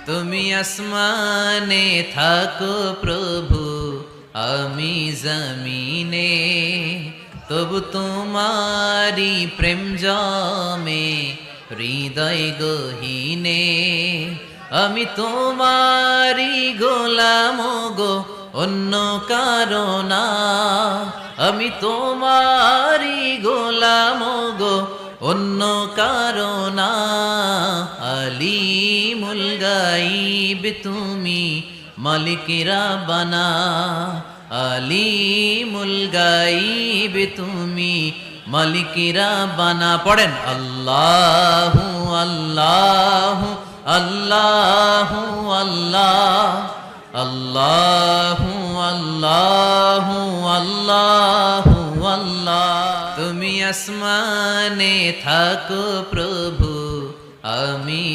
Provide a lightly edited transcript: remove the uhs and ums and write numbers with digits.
তুমি আসমানে থাকো প্রভু, আমি জমিনে, তবু তোমারি প্রেম জমে হৃদয় গহীনে। আমি তোমারি গোলাম গো, অন্য কারণা। আমি তোমারি গোলাম গো, অন্য কারণা। আলিমুল গাইব তুমি, মালিক রাব্বানা। আলিমুল গাইব তুমি, মালিক রাব্বানা। পড়েন আল্লাহু আল্লাহু আল্লাহু আল্লাহ, আল্লাহু আল্লাহু আল্লাহু আল্লাহ। তুমি আসমানে থাকো প্রভু, আমি